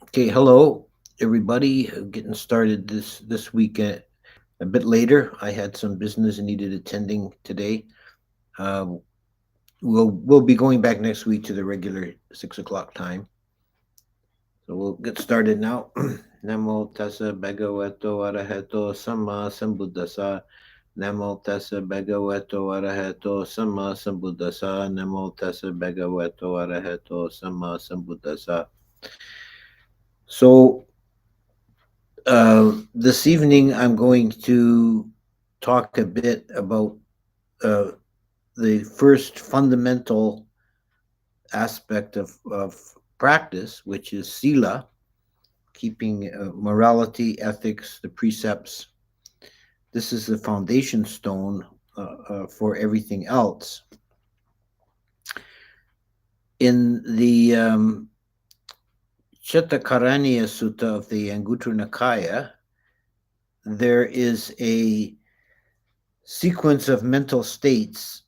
Okay, hello everybody. Getting started this weekend a bit later. I had some business and needed attending today. Uh, we'll be going back next week to the regular 6 o'clock time. So we'll get started now. Namo tassa bhagavato arahato sama sambuddhasa. Namo tassa bhagavato arahato sama sambuddhasa. Namo tassa bhagavato arahato sama sambuddhasa. So this evening, I'm going to talk a bit about uh, the first fundamental aspect of practice, which is Sila, keeping morality, ethics, the precepts. This is the foundation stone for everything else. In the Chattakaranya Sutta of the Anguttara Nikaya, there is a sequence of mental states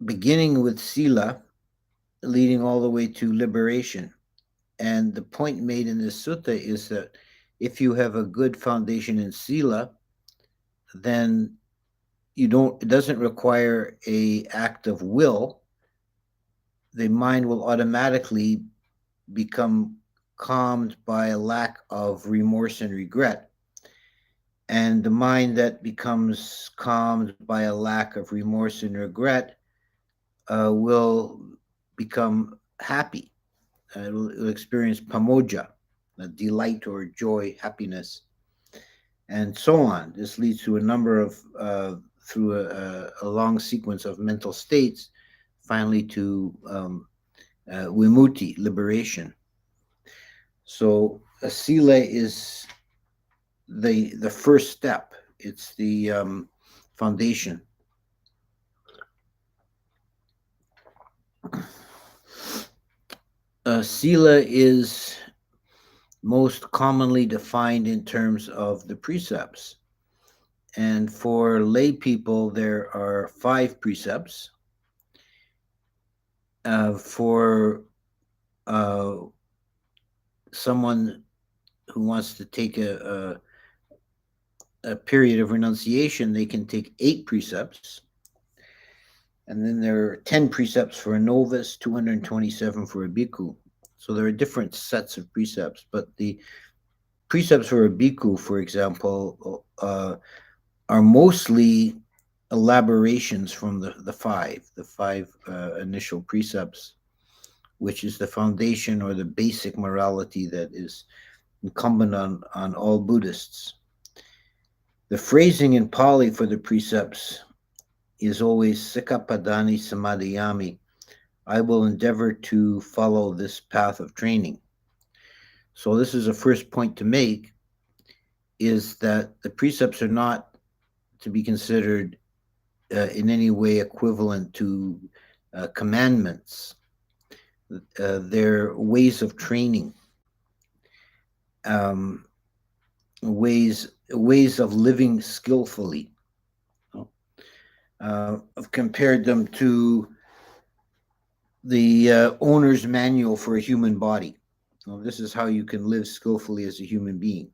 beginning with Sila, leading all the way to liberation. And the point made in this sutta is that if you have a good foundation in Sila, then it doesn't require a act of will. The mind will automatically become calmed by a lack of remorse and regret. And the mind that becomes calmed by a lack of remorse and regret will become happy. It'll experience pamoja, delight or joy, happiness, and so on. This leads to a number of, through a long sequence of mental states, finally to vimutti, liberation. So a sila is the first step. It's the foundation. Sila is most commonly defined in terms of the precepts. And for lay people, there are five precepts. For uh, someone who wants to take a period of renunciation, they can take eight precepts. And then there are 10 precepts for a novice, 227 for a bhikkhu. So there are different sets of precepts, but the precepts for a bhikkhu, for example, are mostly elaborations from the five initial precepts, which is the foundation or the basic morality that is incumbent on all Buddhists. The phrasing in Pali for the precepts is always Sikapadani Samadhiyami. I will endeavor to follow this path of training. So this is a first point to make, is that the precepts are not to be considered in any way equivalent to commandments. They're ways of training, um, ways of living skillfully. I've compared them to the owner's manual for a human body. Well, this is how you can live skillfully as a human being.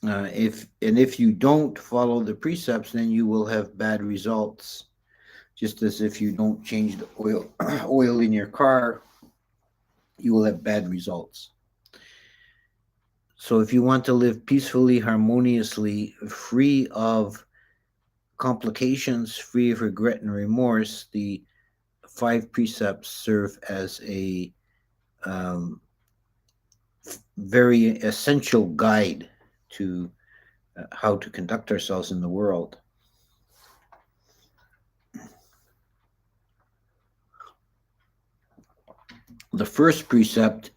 If you don't follow the precepts, then you will have bad results. Just as if you don't change the oil in your car, you will have bad results. So if you want to live peacefully, harmoniously, free of complications, free of regret and remorse, the five precepts serve as a um, very essential guide to how to conduct ourselves in the world. The first precept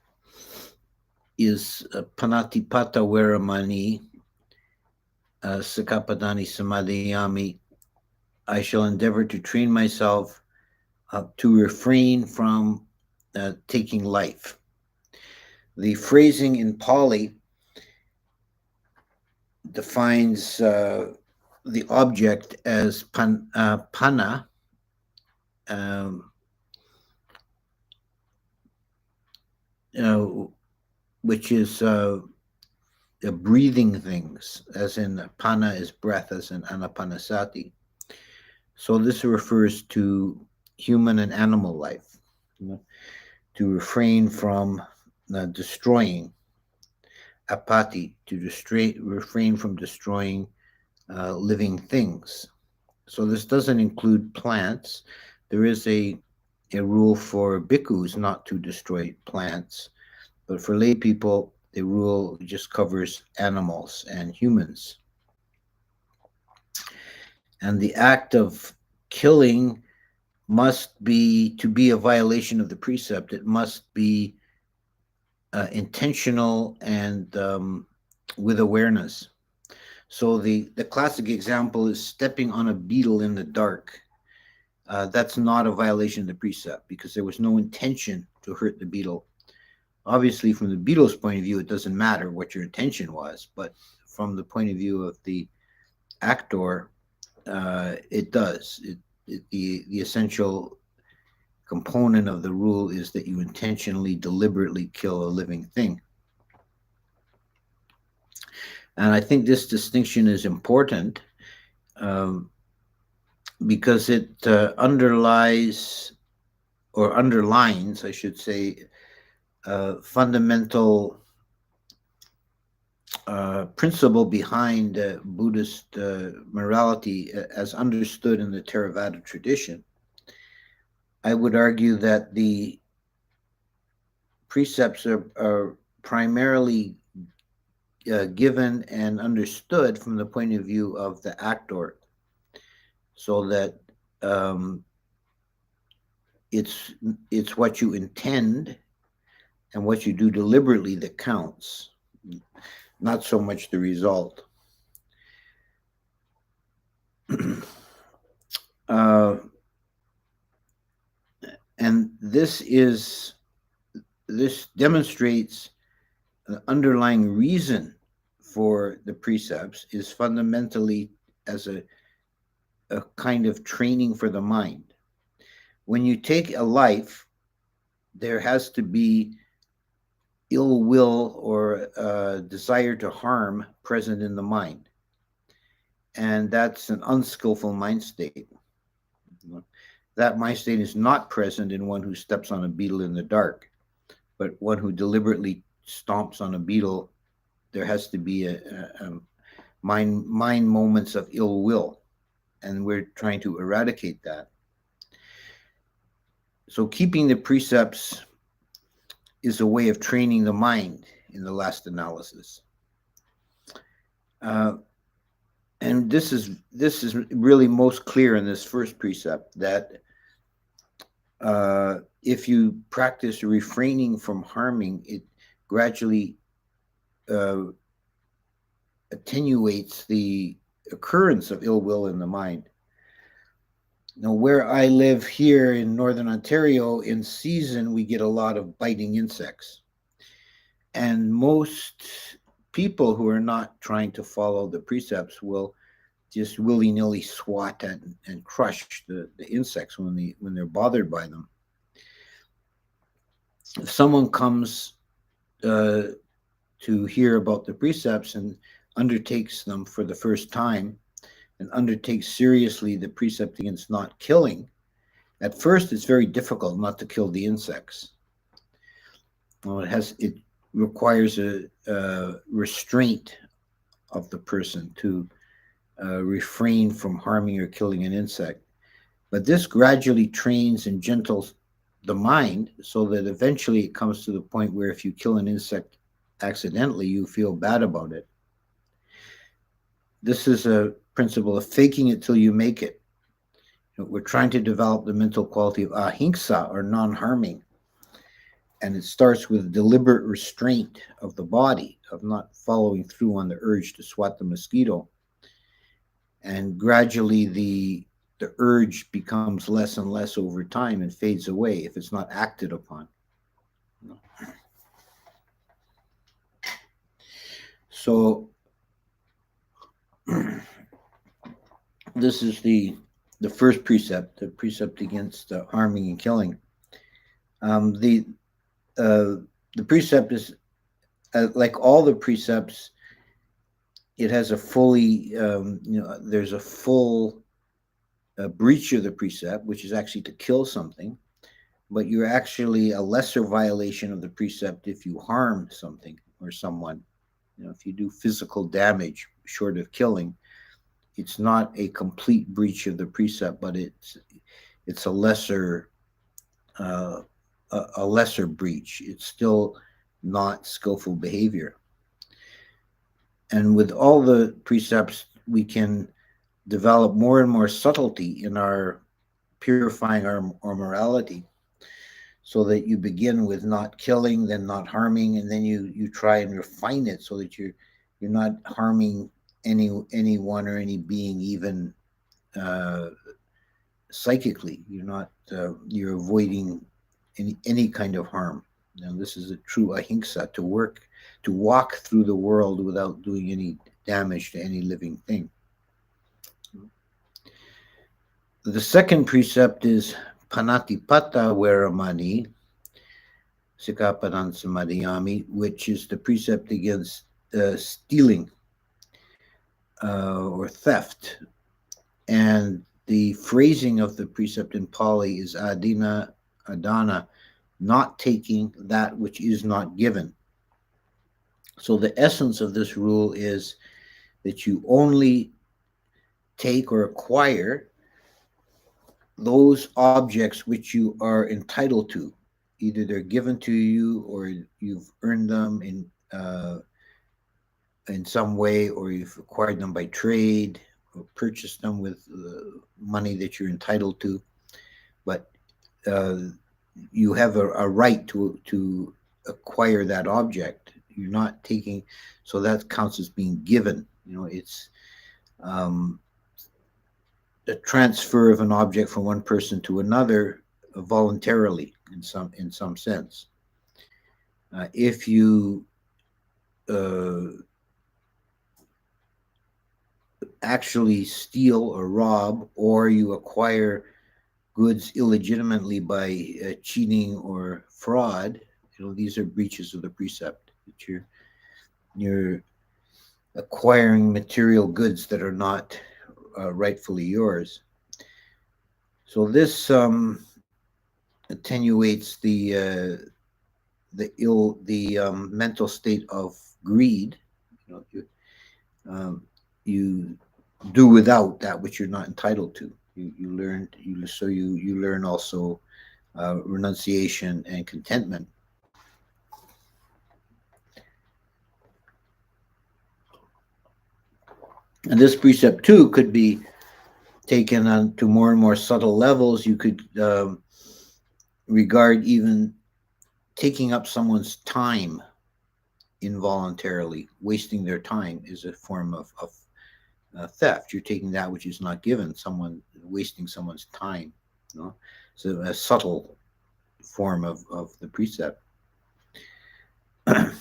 is Panatipata Veramani, Sikapadani Samadhiyami. I shall endeavor to train myself to refrain from taking life. The phrasing in Pali defines the object as pana, um, uh, which is breathing things, as in pana is breath, as in anapanasati. So this refers to human and animal life, you know, to refrain from destroying apati, to refrain from destroying living things. So this doesn't include plants. There is a rule for bhikkhus not to destroy plants, but for lay people, the rule just covers animals and humans. And the act of killing must be, to be a violation of the precept, it must be intentional and with awareness. So the classic example is stepping on a beetle in the dark. That's not a violation of the precept because there was no intention to hurt the beetle. Obviously, from the beetle's point of view, it doesn't matter what your intention was, but from the point of view of the actor, it does. The essential component of the rule is that you intentionally, deliberately kill a living thing. And I think this distinction is important um, because it underlies or underlines, I should say, fundamental principle behind Buddhist morality as understood in the Theravada tradition. I would argue that the precepts are primarily given and understood from the point of view of the actor, so that um, it's it's what you intend and what you do deliberately that counts, not so much the result. uh, and this demonstrates the underlying reason for the precepts is fundamentally as a kind of training for the mind. When you take a life, there has to be ill will or desire to harm present in the mind. And that's an unskillful mind state. That mind state is not present in one who steps on a beetle in the dark, but one who deliberately stomps on a beetle. There has to be a mind moments of ill will, and we're trying to eradicate that. So keeping the precepts is a way of training the mind in the last analysis. Uh, and this is really most clear in this first precept that if you practice refraining from harming, it gradually uh, attenuates the occurrence of ill will in the mind. Now, where I live here in northern Ontario, in season, we get a lot of biting insects. And most people who are not trying to follow the precepts will just willy nilly swat at and crush the insects when they're bothered by them. If someone comes uh, to hear about the precepts and undertakes them for the first time and undertakes seriously the precept against not killing, at first it's very difficult not to kill the insects. Well, it requires a restraint of the person to refrain from harming or killing an insect. But this gradually trains and gentles the mind so that eventually it comes to the point where if you kill an insect accidentally, you feel bad about it. This is a principle of faking it till you make it. We're trying to develop the mental quality of ahimsa, or non harming. And it starts with deliberate restraint of the body, of not following through on the urge to swat the mosquito. And gradually the urge becomes less and less over time and fades away if it's not acted upon. So this is the first precept, the precept against harming and killing. The The precept is like all the precepts. It has a fully, there's a full breach of the precept, which is actually to kill something, but you're actually a lesser violation of the precept if you harm something or someone. If you do physical damage short of killing, it's not a complete breach of the precept, but it's a lesser uh, a lesser breach. It's still not skillful behavior. And with all the precepts, we can develop more and more subtlety in our purifying our morality, so that you begin with not killing, then not harming, and then you try and refine it so that you're not harming anyone or any being, even uh, psychically. You're avoiding any kind of harm. Now, this is a true ahimsa, to walk through the world without doing any damage to any living thing. The second precept is panatipata veramani sikapadan samadhiyami, which is the precept against stealing or theft. And the phrasing of the precept in Pali is adana, not taking that which is not given. So the essence of this rule is that you only take or acquire those objects which you are entitled to. Either they're given to you, or you've earned them in some way, or you've acquired them by trade, or purchased them with money that you're entitled to. But uh, you have a right to acquire that object. You're not taking, so that counts as being given. It's um, a transfer of an object from one person to another voluntarily in some sense. If you uh, actually steal or rob, or you acquire goods illegitimately by cheating or fraud, these are breaches of the precept. That you're acquiring material goods that are not rightfully yours. So this attenuates the mental state of greed. You do without that which you're not entitled to. You learn also renunciation and contentment. And this precept too could be taken on to more and more subtle levels. You could regard even taking up someone's time involuntarily, wasting their time, is a form of theft. You're taking that which is not given, wasting someone's time. So a subtle form of the precept. The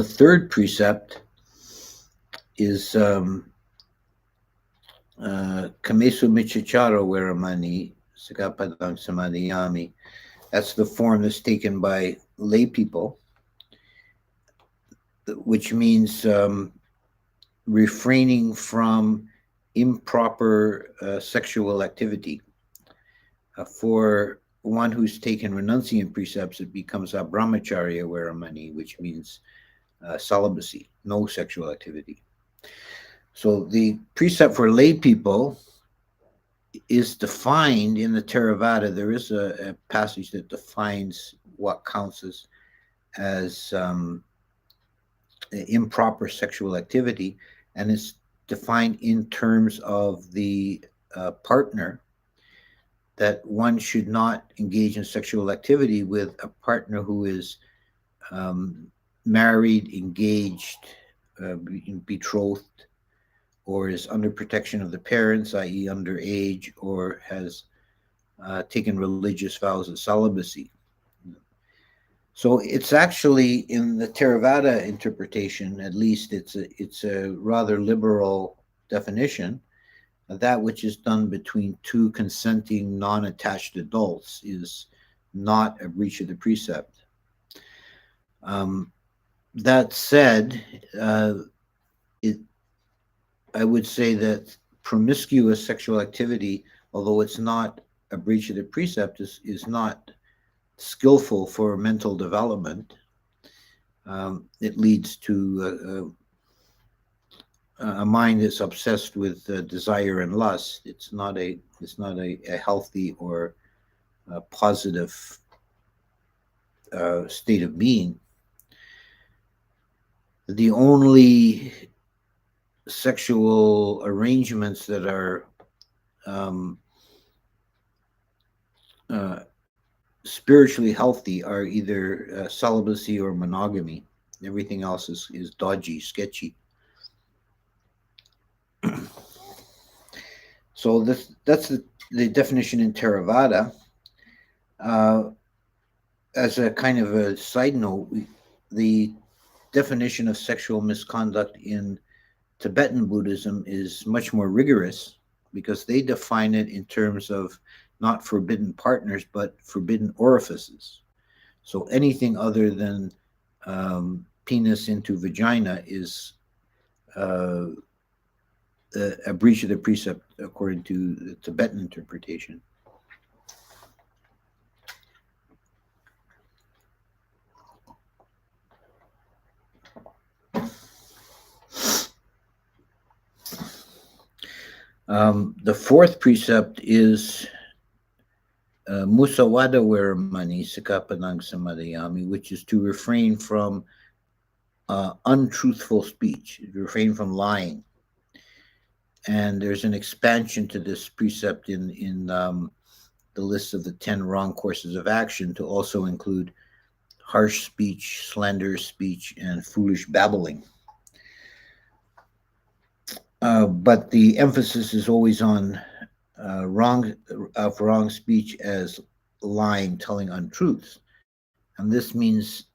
third precept is Kamesu Michicharo Veramani Sagapadang Samadhiyami. That's the form that's taken by lay people, which means refraining from improper sexual activity. For one who's taken renunciant precepts, it becomes a brahmacharya veramani, which means celibacy, no sexual activity. So the precept for lay people is defined in the Theravada. There is a passage that defines what counts as improper sexual activity, and it's defined in terms of the partner, that one should not engage in sexual activity with a partner who is um, married, engaged, betrothed, or is under protection of the parents, i.e., underage, or has taken religious vows of celibacy. So it's actually, in the Theravada interpretation, at least, it's a rather liberal definition. That which is done between two consenting, non-attached adults is not a breach of the precept. Um, that said, it, I would say that promiscuous sexual activity, although it's not a breach of the precept, is not skillful for mental development. It leads to a mind that's obsessed with desire and lust. It's not a healthy or a positive state of being. The only sexual arrangements that are um, uh, spiritually healthy are either celibacy or monogamy. Everything else is dodgy, sketchy. So that's the definition in Theravada. Uh, as a kind of a side note, the definition of sexual misconduct in Tibetan Buddhism is much more rigorous because they define it in terms of not forbidden partners but forbidden orifices. So anything other than penis into vagina is uh, a breach of the precept according to the Tibetan interpretation. The fourth precept is musawada weramani sikapanang samadayami, which is to refrain from untruthful speech, refrain from lying. And there's an expansion to this precept in the list of the 10 wrong courses of action to also include harsh speech, slanderous speech, and foolish babbling. But the emphasis is always on wrong speech as lying, telling untruths, and this means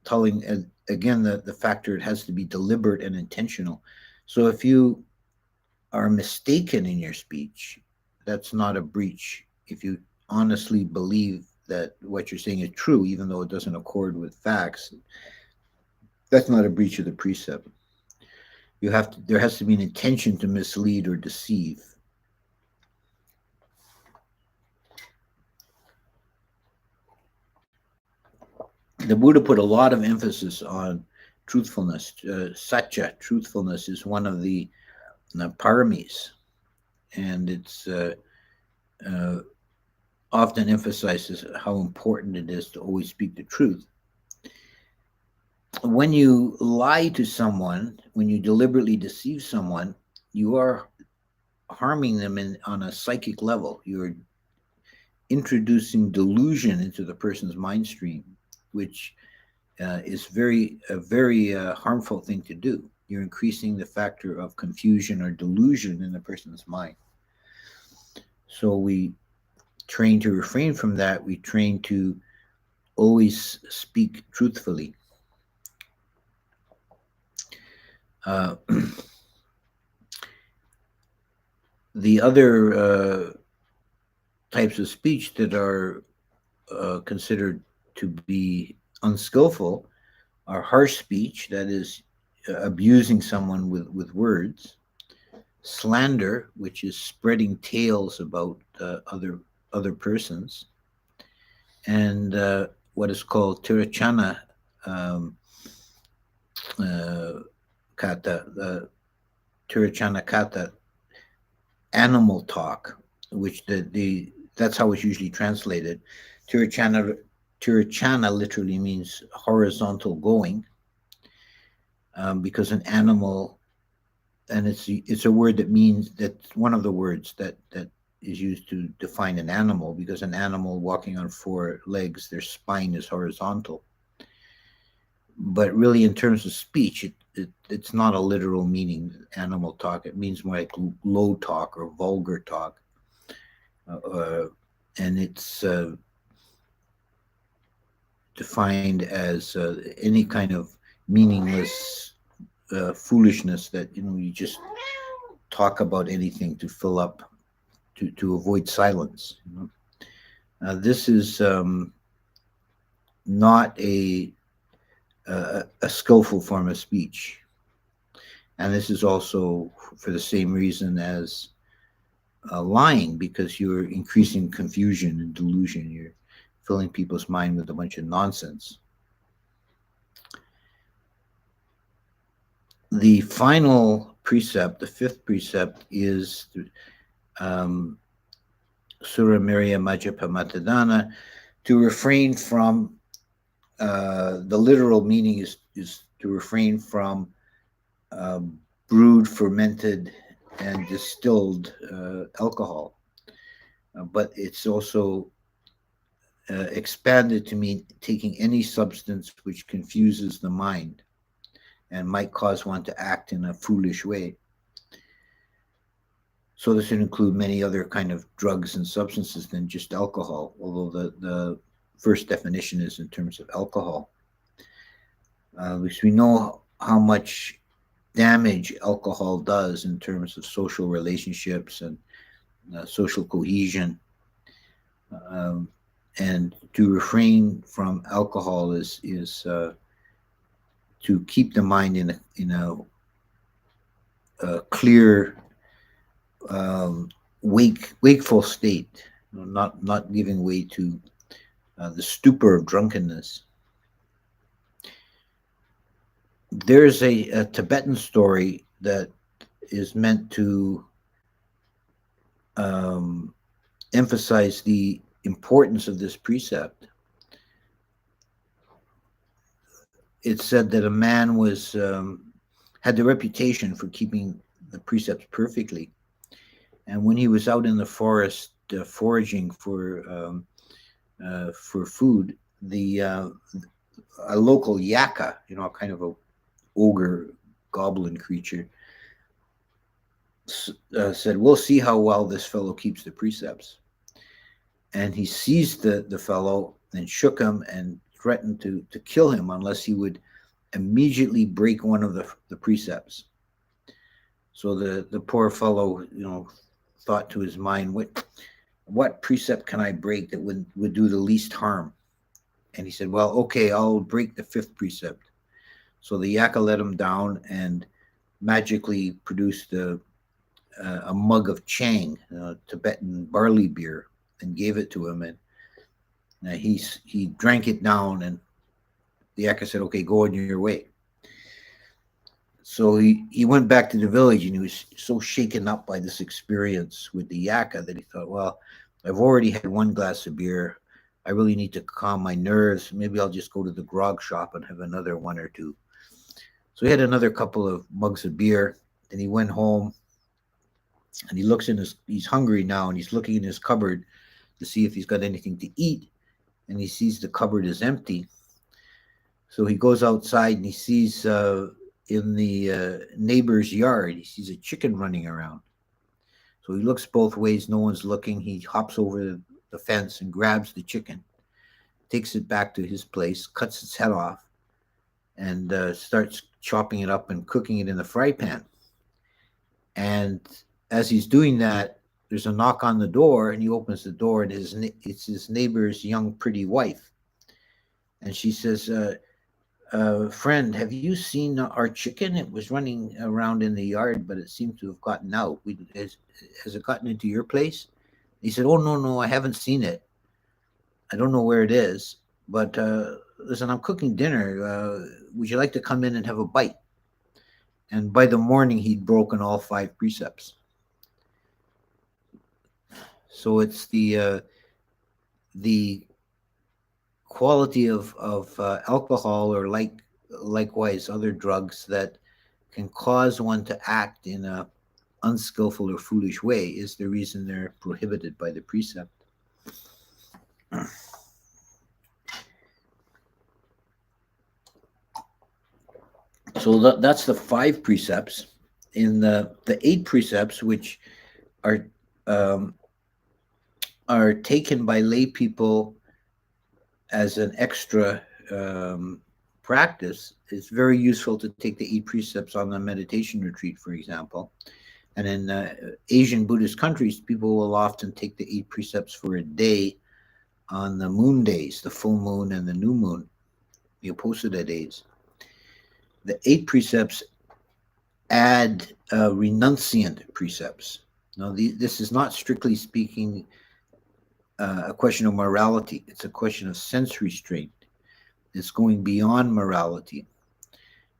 telling again the factor it has to be deliberate and intentional. So if you are mistaken in your speech, that's not a breach. If you honestly believe that what you're saying is true, even though it doesn't accord with facts, that's not a breach of the precept. There has to be an intention to mislead or deceive. The Buddha put a lot of emphasis on truthfulness. Satya, truthfulness, is one of the paramis, and it's uh, often emphasizes how important it is to always speak the truth. When you lie to someone, when you deliberately deceive someone, you are harming them on a psychic level. You're introducing delusion into the person's mind stream, which is a very harmful thing to do. You're increasing the factor of confusion or delusion in the person's mind. So we train to refrain from that. We train to always speak truthfully. Uh, the other types of speech that are considered to be unskillful are harsh speech, that is, abusing someone with words, slander, which is spreading tales about other persons, and what is called tirachana um, uh, kata, tirachana kata, animal talk, which that's how it's usually translated. Tirachana Tirachana literally means horizontal going, because an animal, and it's a word that means that's one of the words that is used to define an animal, because an animal walking on four legs, their spine is horizontal. But really, in terms of speech, it's not a literal meaning, animal talk. It means more like low talk or vulgar talk. And it's defined as any kind of meaningless foolishness that you just talk about anything to fill up to avoid silence. This is not a a skillful form of speech. And this is also for the same reason as lying, because you're increasing confusion and delusion. You're filling people's mind with a bunch of nonsense. The final precept, the fifth precept, is um, Sura Miriya Majjapamatadana, to refrain from, the literal meaning is to refrain from uh, brewed, fermented, and distilled alcohol. But it's also expanded to mean taking any substance which confuses the mind and might cause one to act in a foolish way. So this would include many other kind of drugs and substances than just alcohol, although the first definition is in terms of alcohol. Because we know how much damage alcohol does in terms of social relationships and social cohesion. Um, and to refrain from alcohol is to keep the mind in a clear, wakeful state, not giving way to the stupor of drunkenness. There's a Tibetan story that is meant to um, emphasize the importance of this precept. It's said that a man was had the reputation for keeping the precepts perfectly, and when he was out in the forest foraging for food, the a local yaka, a kind of a ogre goblin creature, said, "We'll see how well this fellow keeps the precepts." And he seized the fellow and shook him and threatened to kill him unless he would immediately break one of the precepts. So the poor fellow, thought to his mind, what precept can I break that would do the least harm? And he said, well, okay, I'll break the fifth precept. So the yaka let him down and magically produced a mug of chang, Tibetan barley beer, and gave it to him. And he drank it down, and the yaka said, okay, go on your way. So he went back to the village, and he was so shaken up by this experience with the yaka that he thought, well, I've already had one glass of beer. I really need to calm my nerves. Maybe I'll just go to the grog shop and have another one or two. So he had another couple of mugs of beer. Then he went home, and he's hungry now, and he's looking in his cupboard to see if he's got anything to eat. And he sees the cupboard is empty. So he goes outside, and he sees in the neighbor's yard, he sees a chicken running around. So he looks both ways, no one's looking. He hops over the fence and grabs the chicken, takes it back to his place, cuts its head off, and starts chopping it up and cooking it in the fry pan. And as he's doing that, there's a knock on the door, and he opens the door, and it's his neighbor's young, pretty wife. And she says, friend, have you seen our chicken? It was running around in the yard, but it seemed to have gotten out. Has it gotten into your place? He said, oh, no, no, I haven't seen it. I don't know where it is, but listen, I'm cooking dinner. Would you like to come in and have a bite? And by the morning, he'd broken all 5 precepts. So it's the quality of alcohol, or likewise other drugs that can cause one to act in a unskillful or foolish way, is the reason they're prohibited by the precept. So that's the 5 precepts. In the 8 precepts, which are um, are taken by lay people as an extra practice, it's very useful to take the 8 precepts on the meditation retreat, for example. And in Asian Buddhist countries, people will often take the 8 precepts for a day on the moon days, the full moon and the new moon, the Uposatha days. The eight precepts add renunciant precepts. Now, this is not strictly speaking a question of morality. It's a question of sense restraint. It's going beyond morality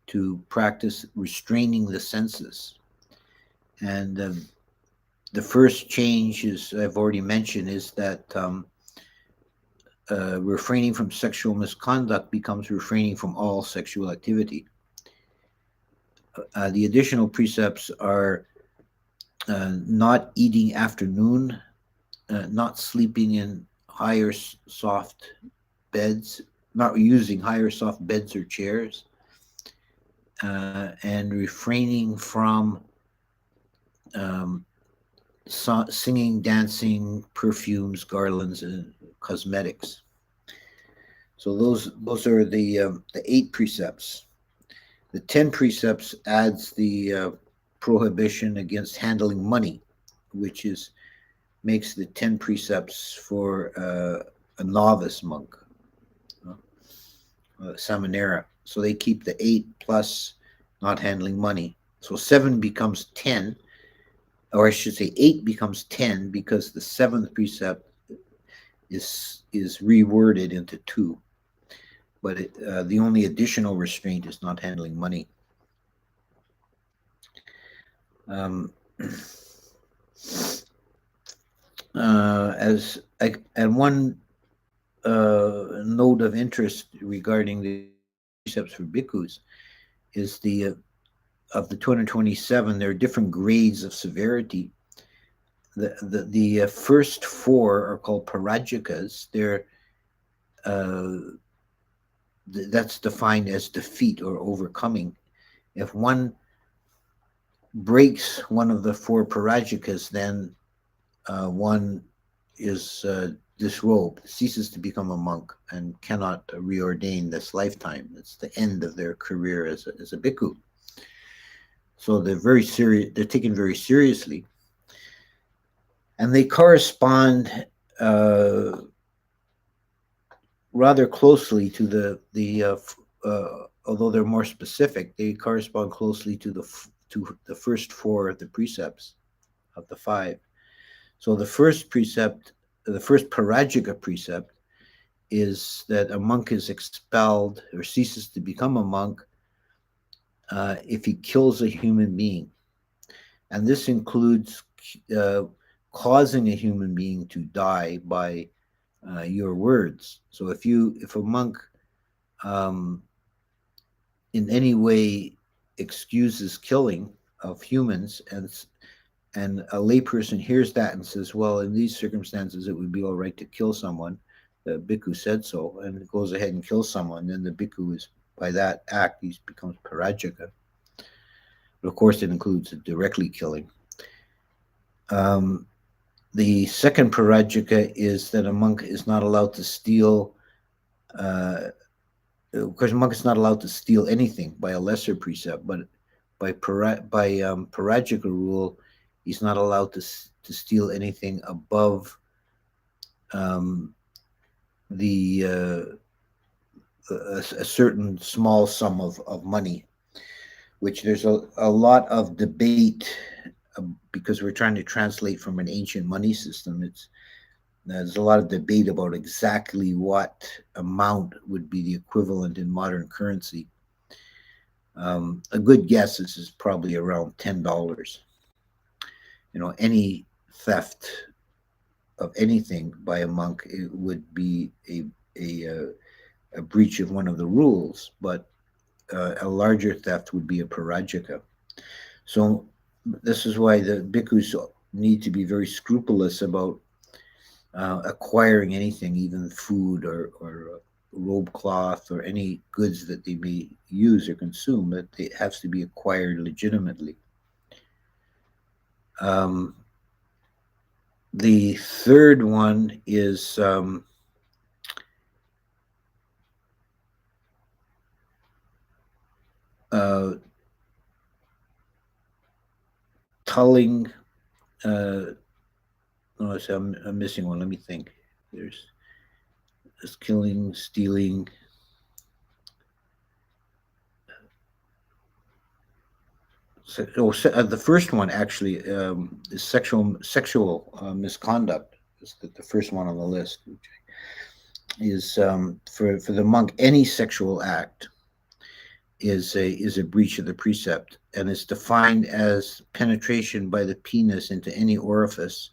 to practice restraining the senses. And the first change, as I've already mentioned, is that refraining from sexual misconduct becomes refraining from all sexual activity. The additional precepts are not eating after noon, not sleeping in higher soft beds, not using higher soft beds or chairs, and refraining from um, singing, dancing, perfumes, garlands, and cosmetics. So those are the eight precepts. The 10 precepts adds the prohibition against handling money, which is makes the 10 precepts for a novice monk, Samanera. So they keep the 8 plus not handling money. So 7 becomes 10, or I should say 8 becomes 10 because the seventh precept is reworded into 2. But the only additional restraint is not handling money. Um, as and one note of interest regarding the precepts for bhikkhus is the of the 227, there are different grades of severity. The first four are called parajikas. They're that's defined as defeat or overcoming. If one breaks one of the four parajikas, then one is disrobed, ceases to become a monk, and cannot reordain this lifetime. It's the end of their career as a bhikkhu. So they're very serious. They're taken very seriously, and they correspond uh, rather closely to although they're more specific, they correspond closely to the first four of the precepts of the five. So the first precept, the first parajika precept, is that a monk is expelled or ceases to become a monk if he kills a human being, and this includes uh, causing a human being to die by your words. So if a monk um, in any way excuses killing of humans, and a layperson hears that and says, well, in these circumstances it would be all right to kill someone, the bhikkhu said so, and goes ahead and kills someone, then the bhikkhu is, by that act, he becomes parajika. But of course it includes directly killing. um, the second parajika is that a monk is not allowed to steal. Of course, a monk is not allowed to steal anything by a lesser precept, but by parajika rule, he's not allowed to steal anything above um, the a certain small sum of money, which there's a lot of debate because we're trying to translate from an ancient money system. There's a lot of debate about exactly what amount would be the equivalent in modern currency. A good guess is probably around $10. Any theft of anything by a monk, it would be a breach of one of the rules, but a larger theft would be a parajika. So this is why the bhikkhus need to be very scrupulous about acquiring anything, even food or robe cloth or any goods that they may use or consume, that it has to be acquired legitimately. Um, the third one is uh, tulling. No, I'm missing one. Let me think. There's killing, stealing, The first one actually is sexual misconduct. Is the first one on the list, which is for the monk, any sexual act is a breach of the precept, and is defined as penetration by the penis into any orifice,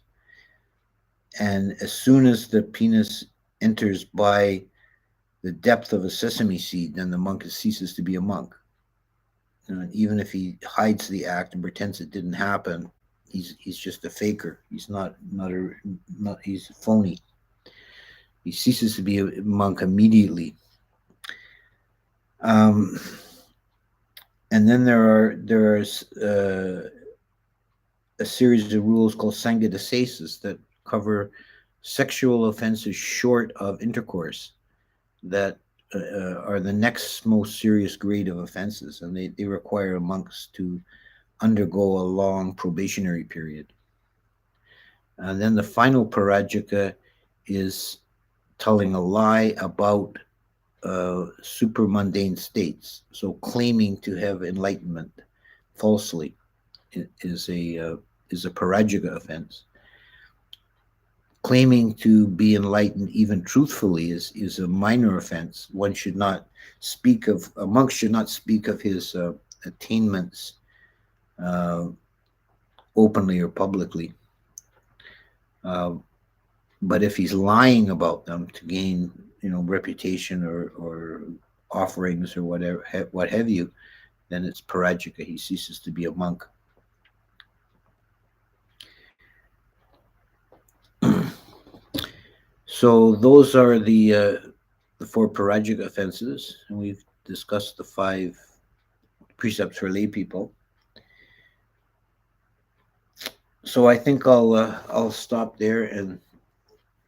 and as soon as the penis enters by the depth of a sesame seed, then the monk ceases to be a monk. Even if he hides the act and pretends it didn't happen, he's just a faker. He's phony. He ceases to be a monk immediately. Um, and then there's a series of rules called sanguidicasis that cover sexual offenses short of intercourse that are the next most serious grade of offenses, and they require monks to undergo a long probationary period. And then the final parajika is telling a lie about super mundane states. So claiming to have enlightenment falsely is a parajika offense. Claiming to be enlightened even truthfully is a minor offense. One should not speak of a monk should not speak of his attainments uh, openly or publicly. Uh, but if he's lying about them to gain, reputation or offerings or whatever, what have you, then it's parajika. He ceases to be a monk. So those are the four parajika offenses, and we've discussed the five precepts for lay people. So I think I'll stop there and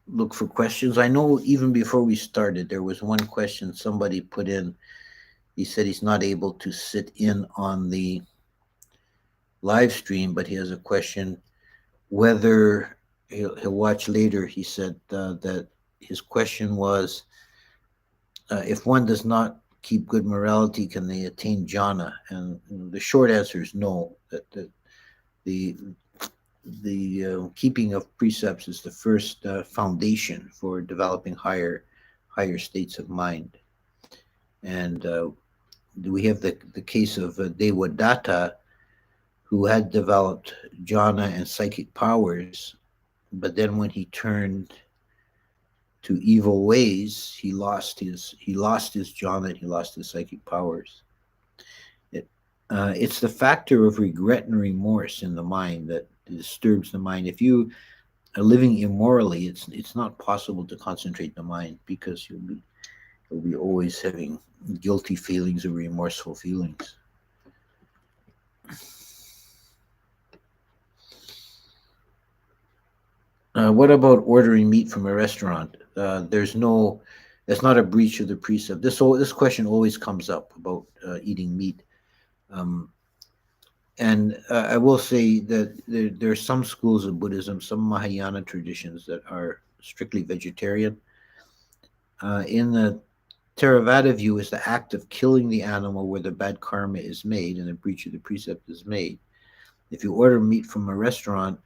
look for questions. I know even before we started, there was one question somebody put in. He said he's not able to sit in on the live stream, but he has a question whether he'll watch later. He said that his question was, if one does not keep good morality, can they attain jhana? And the short answer is no. That the keeping of precepts is the first foundation for developing higher states of mind. And we have the case of Devadatta, who had developed jhana and psychic powers, but then when he turned to evil ways, he lost his jhana, and he lost his psychic powers. It's the factor of regret and remorse in the mind that disturbs the mind. If you are living immorally, it's not possible to concentrate the mind, because you'll be always having guilty feelings or remorseful feelings. What about ordering meat from a restaurant? That's not a breach of the precept. This question always comes up about eating meat. Um, and I will say that there are some schools of Buddhism, some Mahayana traditions that are strictly vegetarian. In the Theravada view, is the act of killing the animal where the bad karma is made and the breach of the precept is made. If you order meat from a restaurant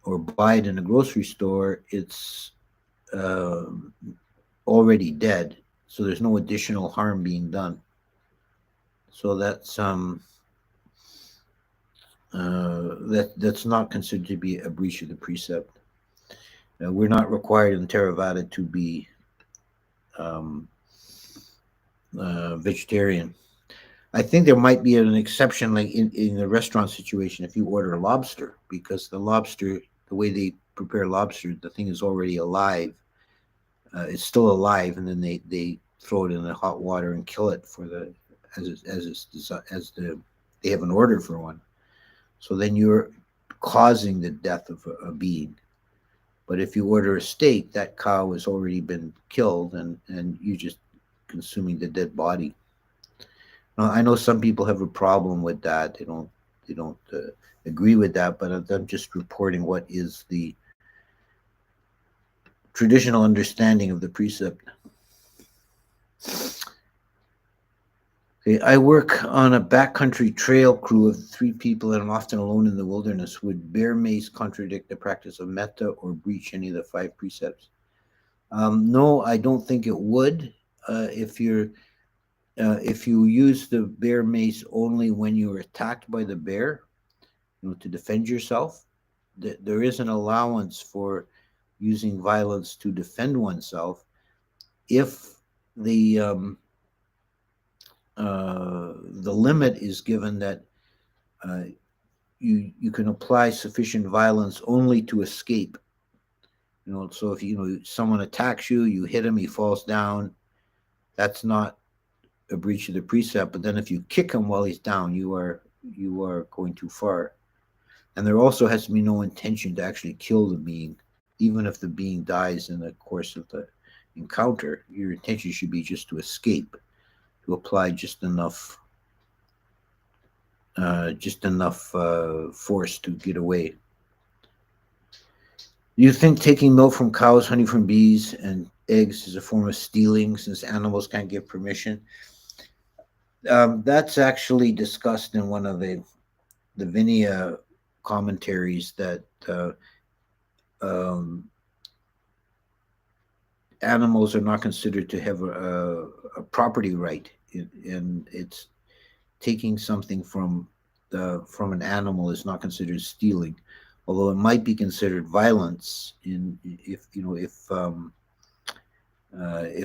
or buy it in a grocery store, it's uh, already dead, so there's no additional harm being done. So that's not considered to be a breach of the precept. We're not required in Theravada to be um, vegetarian. I think there might be an exception, like in the restaurant situation, if you order lobster, because the way they prepare lobster, the thing is already alive. It's still alive, and then they throw it in the hot water and kill it for the as the they have an order for one. So then you're causing the death of a being. But if you order a steak, that cow has already been killed, and you just consuming the dead body. Now, I know some people have a problem with that. They don't agree with that, but I'm just reporting what is the traditional understanding of the precept. Okay, I work on a backcountry trail crew of 3 people and I'm often alone in the wilderness. Would bear mace contradict the practice of metta or breach any of the 5 precepts? No, I don't think it would. If you use the bear mace only when you are attacked by the bear, to defend yourself, there is an allowance for using violence to defend oneself if the the limit is given that uh, you can apply sufficient violence only to escape. So if someone attacks you, you hit him, he falls down. That's not a breach of the precept. But then if you kick him while he's down, you are going too far. And there also has to be no intention to actually kill the being, even if the being dies in the course of the encounter. Your intention should be just to escape, to apply just enough force to get away. You think taking milk from cows, honey from bees, and eggs is a form of stealing since animals can't give permission? That's actually discussed in one of the Vinaya commentaries that um, animals are not considered to have a property right, and it's taking something from an animal is not considered stealing, although it might be considered violence in if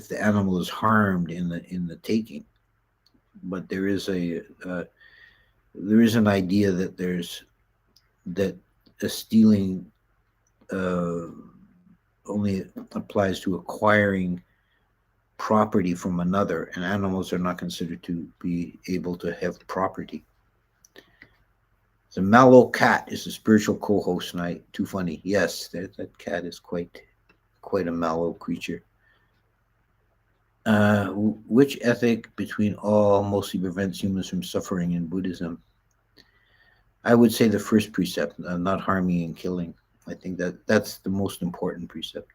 the animal is harmed in the taking. But there is an idea that a stealing uh, only applies to acquiring property from another, and animals are not considered to be able to have property. The Mallow cat is a spiritual co-host tonight. Too funny. Yes, that cat is quite a mallow creature. Which ethic between all mostly prevents humans from suffering in Buddhism? I would say the first precept, not harming and killing. I think that's the most important precept.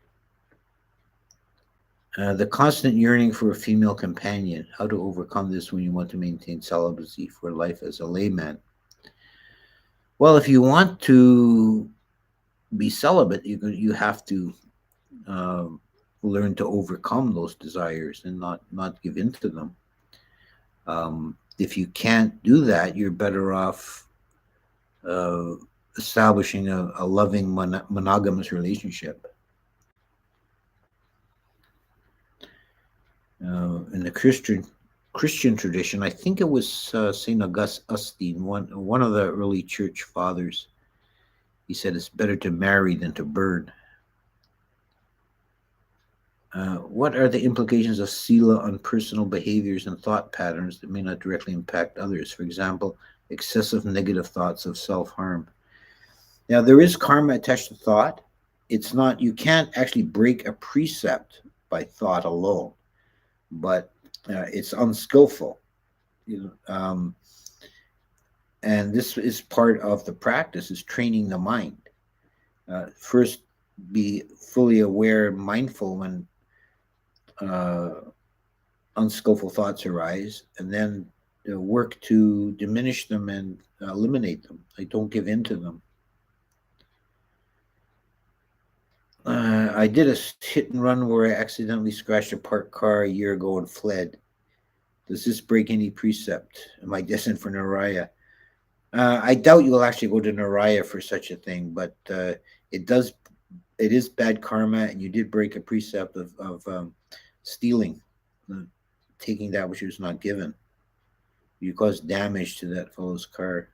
The constant yearning for a female companion. How to overcome this when you want to maintain celibacy for life as a layman? Well, if you want to be celibate, you have to um, learn to overcome those desires and not give in to them. If you can't do that, you're better off uh, establishing a loving monogamous relationship. In the Christian tradition, I think it was Saint Augustine, one of the early church fathers. He said it's better to marry than to burn. What are the implications of Sila on personal behaviors and thought patterns that may not directly impact others? For example, excessive negative thoughts of self harm. Now, there is karma attached to thought. It's not, you can't actually break a precept by thought alone, but it's unskillful. You know, and this is part of the practice, is training the mind. First, be fully aware, mindful when uh, unskillful thoughts arise, and then work to diminish them and eliminate them. I don't give in to them. I did a hit and run where I accidentally scratched a parked car a year ago and fled. Does this break any precept? Am I destined for Naraya? I doubt you will actually go to Naraya for such a thing, but it does. It is bad karma, and you did break a precept of stealing, uh, taking that which was not given. You caused damage to that fellow's car.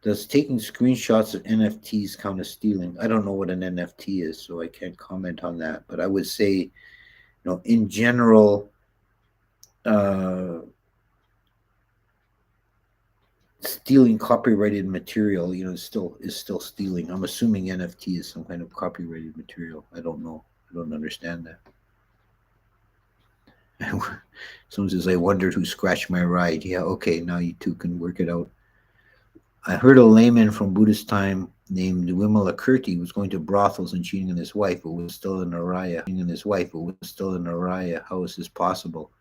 Does taking screenshots of NFTs count as stealing? I don't know what an NFT is, so I can't comment on that. But I would say, in general, uh, stealing copyrighted material, is still stealing. I'm assuming NFT is some kind of copyrighted material. I don't know. I don't understand that. Someone says, I wondered who scratched my ride. Yeah, okay, now you two can work it out. I heard a layman from Buddhist time named Vimalakirti was going to brothels and cheating on his wife, but was still in Naraya. How is this possible?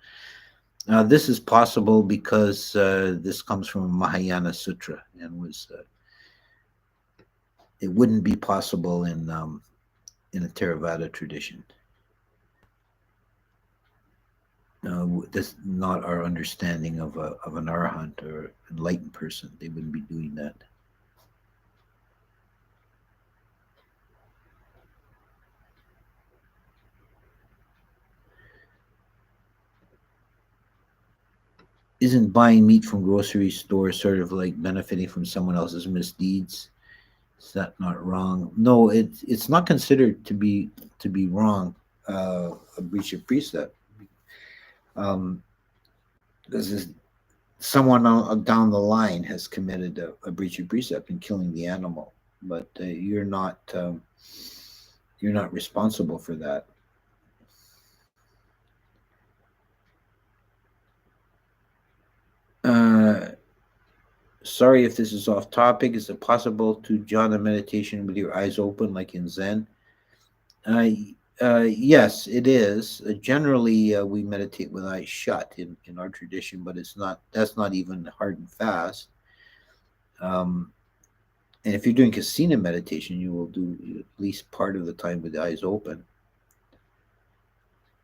This is possible because this comes from a Mahayana Sutra, and was it wouldn't be possible in a Theravada tradition. That's not our understanding of an arahant or enlightened person. They wouldn't be doing that. Isn't buying meat from grocery stores sort of like benefiting from someone else's misdeeds? Is that not wrong? No, it's not considered to be wrong, a breach of precept. Um, this is someone down the line has committed a breach of precept in killing the animal, but you're not responsible for that. Uh, Sorry if this is off topic. Is it possible to jhana meditation with your eyes open, like in Zen? Uh, yes, it is. Generally, we meditate with eyes shut in our tradition, but it's not. That's not even hard and fast. Um, and if you're doing kasina meditation, you will do at least part of the time with the eyes open.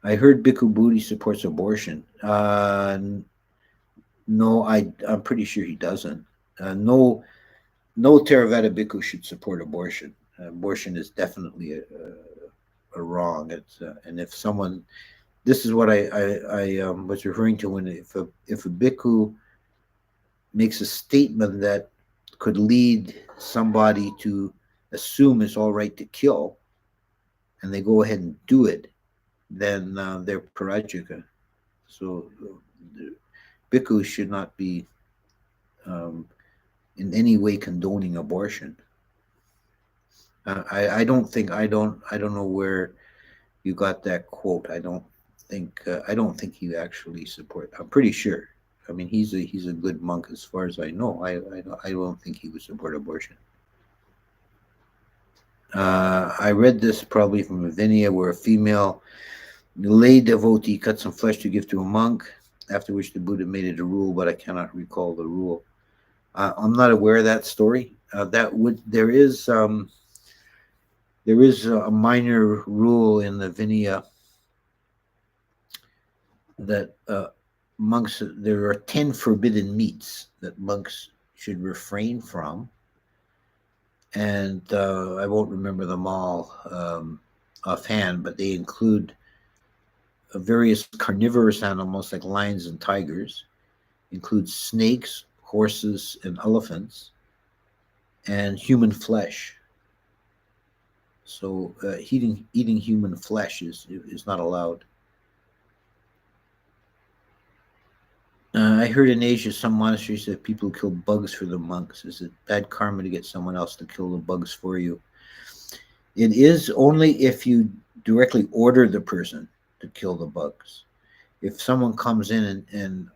I heard Bhikkhu Bodhi supports abortion. No, I'm pretty sure he doesn't. No, no Theravada bhikkhu should support abortion. Abortion is definitely a wrong. And if someone, this is what I was referring to when if a bhikkhu makes a statement that could lead somebody to assume it's all right to kill, and they go ahead and do it, then they're parajika. So bhikkhus should not be um, in any way condoning abortion. I don't know where you got that quote. I don't think he actually support. I'm pretty sure. I mean, he's a good monk as far as I know. I don't think he would support abortion. I read this probably from a Vinaya where a female lay devotee cut some flesh to give to a monk, after which the Buddha made it a rule, but I cannot recall the rule. I'm not aware of that story. That would there is a minor rule in the Vinaya that monks there are 10 forbidden meats that monks should refrain from, and I won't remember them all offhand, but they include various carnivorous animals like lions and tigers, include snakes, horses, and elephants, and human flesh. So eating human flesh is not allowed. I heard in Asia some monasteries have people who kill bugs for the monks. Is it bad karma to get someone else to kill the bugs for you? It is only if you directly order the person to kill the bugs. If someone comes in and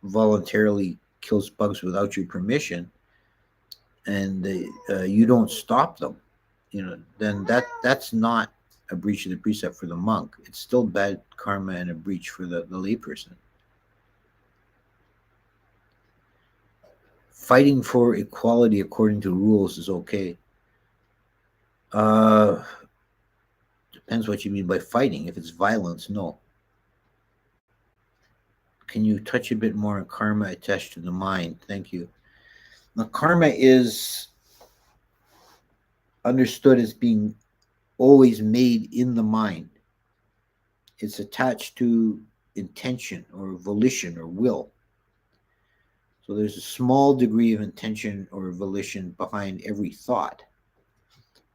voluntarily kills bugs without your permission, and you don't stop them, then that's not a breach of the precept for the monk. It's still bad karma and a breach for the layperson. Fighting for equality according to rules is okay. Uh, Depends what you mean by fighting. If it's violence, no. Can you touch a bit more on karma attached to the mind? Thank you. Now, karma is understood as being always made in the mind. It's attached to intention or volition or will. So there's a small degree of intention or volition behind every thought,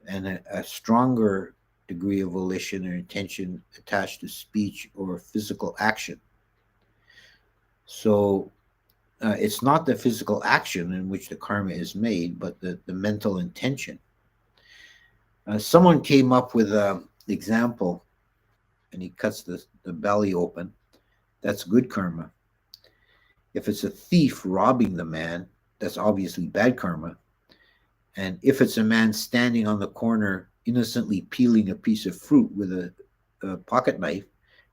and a stronger degree of volition or intention attached to speech or physical action. So it's not the physical action in which the karma is made, but the mental intention. Someone came up with an example, and he cuts the belly open. That's good karma. If it's a thief robbing the man, that's obviously bad karma. And if it's a man standing on the corner innocently peeling a piece of fruit with a pocket knife,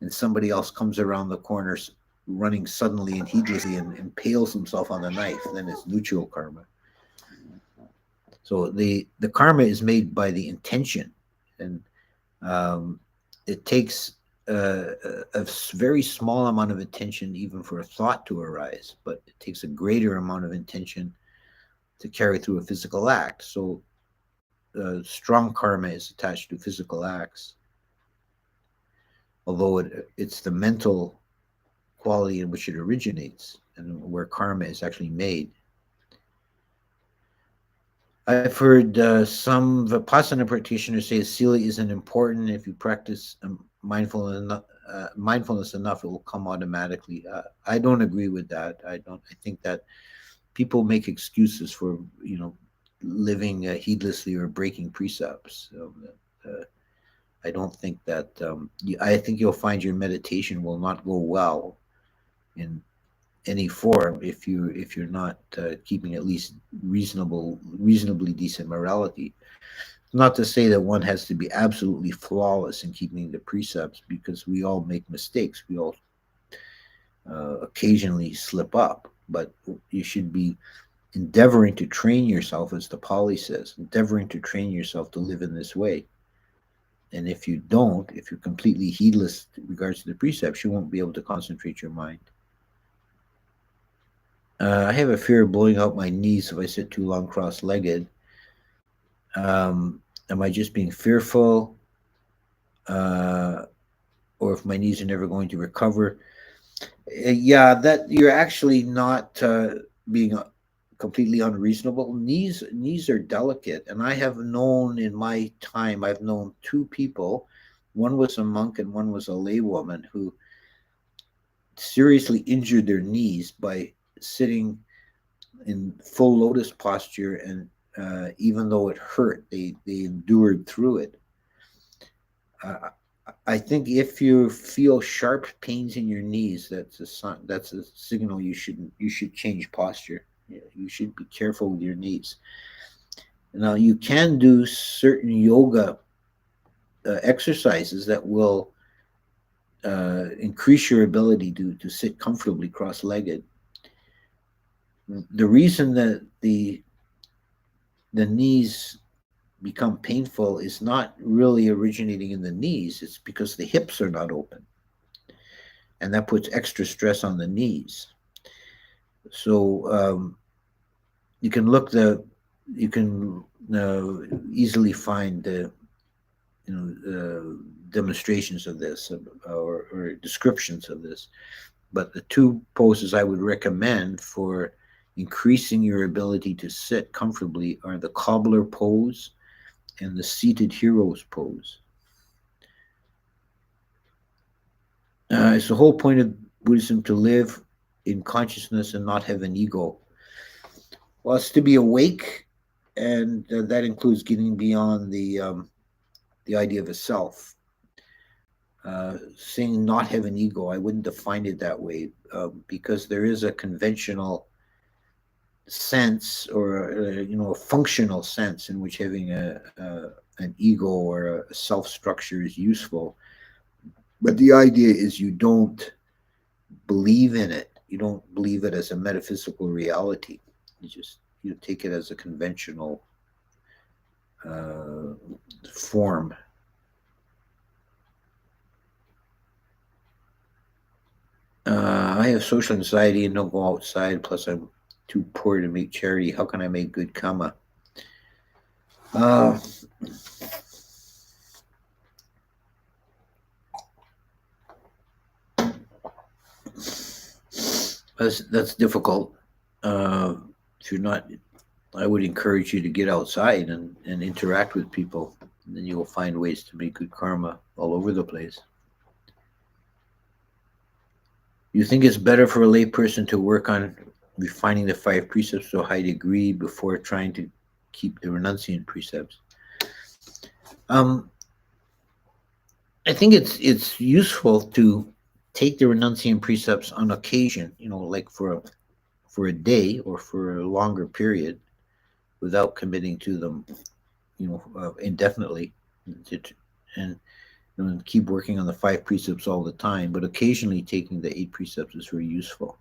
and somebody else comes around the corner running suddenly and heedlessly and impales himself on the knife, then it's neutral karma. So the karma is made by the intention, and um, it takes a very small amount of intention even for a thought to arise, but it takes a greater amount of intention to carry through a physical act. So strong karma is attached to physical acts, although it's the mental quality in which it originates and where karma is actually made. I've heard some Vipassana practitioners say Sila isn't important. If you practice mindfulness enough, it will come automatically. I don't agree with that. I don't. I think that people make excuses for living heedlessly or breaking precepts. So, I don't think that. I think you'll find your meditation will not go well in any form if you're not keeping at least reasonably decent morality. Not to say that one has to be absolutely flawless in keeping the precepts, because we all make mistakes. We all occasionally slip up, but you should be endeavoring to train yourself, as the Pali says, endeavoring to train yourself to live in this way. And if you don't, if you're completely heedless in regards to the precepts, you won't be able to concentrate your mind. I have a fear of blowing out my knees if I sit too long cross-legged. Am I just being fearful, uh, or if my knees are never going to recover? Yeah, that you're actually not being completely unreasonable. Knees are delicate, and I have known in my time, I've known two people. One was a monk and one was a laywoman who seriously injured their knees by sitting in full lotus posture, and even though it hurt, they endured through it. Uh, I think if you feel sharp pains in your knees, that's a signal you should change posture. You should be careful with your knees. Now you can do certain yoga exercises that will increase your ability to sit comfortably cross-legged. The reason that the knees become painful is not really originating in the knees. It's because the hips are not open, and that puts extra stress on the knees. So you can look the you can easily find the demonstrations of this, or descriptions of this. But the two poses I would recommend for increasing your ability to sit comfortably are the cobbler pose and the seated heroes pose. It's the whole point of Buddhism to live in consciousness and not have an ego. Well, it's to be awake, and that includes getting beyond the idea of a self. Saying not have an ego, I wouldn't define it that way, because there is a conventional sense, or a functional sense in which having an ego or a self structure is useful. But the idea is you don't believe in it. You don't believe it as a metaphysical reality. You take it as a conventional uh, form. I have social anxiety and don't go outside. Plus, I'm too poor to make charity. How can I make good karma? Uh, that's difficult. If you're not, I would encourage you to get outside and interact with people. And then you will find ways to make good karma all over the place. You think it's better for a layperson to work on refining the five precepts to a high degree before trying to keep the renunciant precepts? Um, I think it's useful to take the renunciant precepts on occasion, like for a day or for a longer period, without committing to them, indefinitely. And and keep working on the 5 precepts all the time, but occasionally taking the 8 precepts is very useful.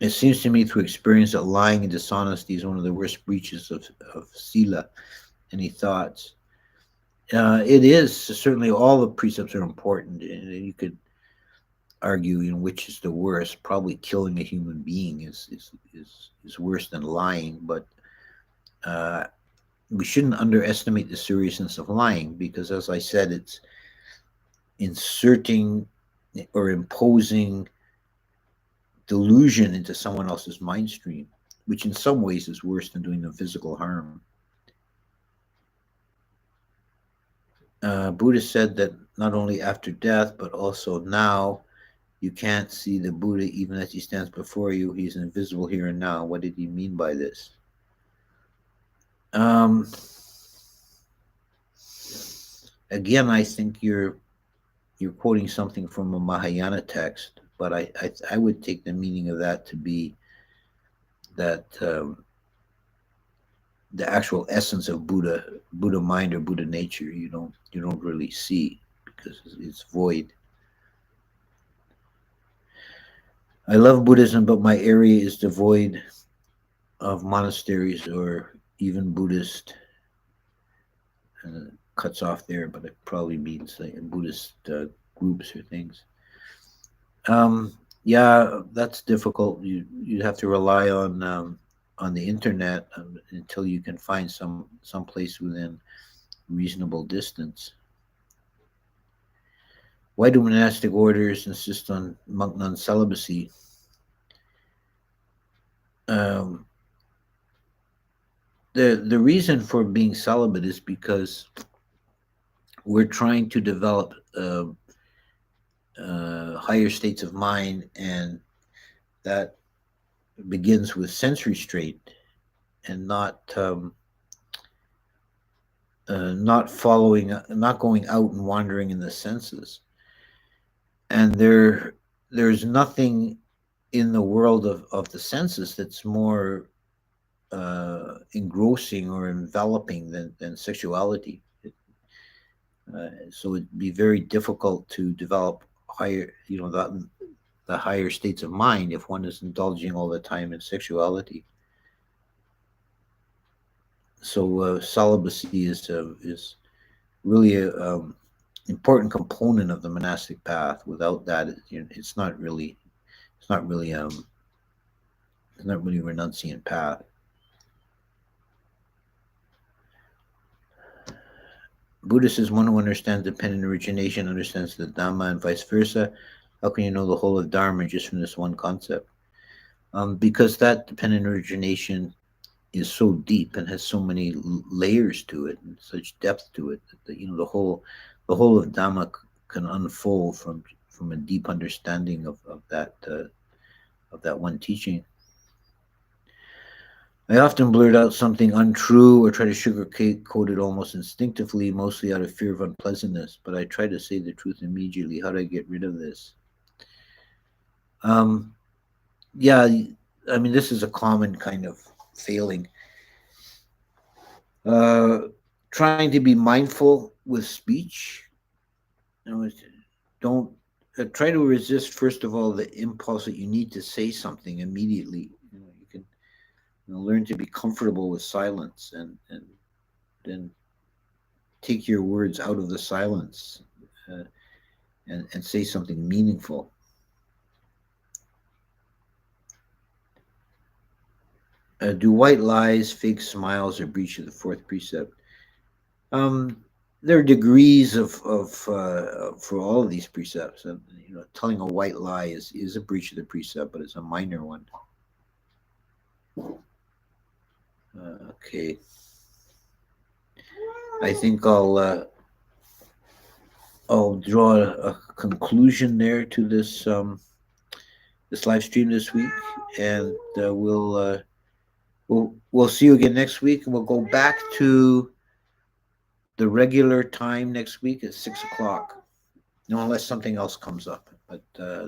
It seems to me through experience that lying and dishonesty is one of the worst breaches of Sila. Any thoughts? It is certainly all the precepts are important, and you could argue, which is the worst. Probably killing a human being is worse than lying, but uh, we shouldn't underestimate the seriousness of lying because, as I said, it's inserting or imposing delusion into someone else's mind stream, which in some ways is worse than doing them physical harm. Buddha said that not only after death, but also now, you can't see the Buddha even as he stands before you. He's invisible here and now. What did he mean by this? Um, Again, I think you're quoting something from a Mahayana text, but I would take the meaning of that to be that the actual essence of Buddha mind or Buddha nature, you don't really see because it's void. I love Buddhism, but my area is devoid of monasteries or even Buddhist. Cuts off there, but it probably means like Buddhist groups or things. Um, yeah, that's difficult. You'd have to rely on the internet until you can find some place within reasonable distance. Why do monastic orders insist on monk non celibacy? Um, the reason for being celibate is because we're trying to develop higher states of mind, and that begins with sense restraint and not following, not going out and wandering in the senses. And there's nothing in the world of the senses that's more engrossing or enveloping than sexuality. So it'd be very difficult to develop higher, the higher states of mind if one is indulging all the time in sexuality. So celibacy is really a important component of the monastic path. Without that, it's not really it's not really renunciant path. Buddha says one who understands dependent origination understands the Dhamma and vice versa. How can you know the whole of Dharma just from this one concept? Because that dependent origination is so deep and has so many layers to it and such depth to it that the whole of Dhamma can unfold from a deep understanding of that one teaching. I often blurt out something untrue or try to sugarcoat it almost instinctively, mostly out of fear of unpleasantness, but I try to say the truth immediately. How do I get rid of this? Um, yeah, I mean, this is a common kind of failing. Uh, Trying to be mindful with speech. You know, don't try to resist, first of all, the impulse that you need to say something immediately. You can learn to be comfortable with silence and then take your words out of the silence uh, and say something meaningful. Do white lies, fake smiles, or breach of the 4th precept? Um, there are degrees of for all of these precepts, and telling a white lie is a breach of the precept, but it's a minor one. Okay, I think I'll draw a conclusion there to this live stream this week, and we'll see you again next week, and we'll go back to the regular time next week at 6 o'clock. No, unless something else comes up, but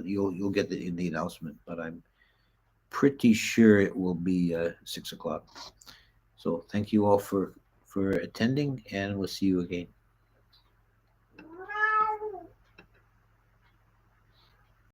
you'll get the announcement. But I'm pretty sure it will be 6 o'clock. So thank you all for for attending, and we'll see you again.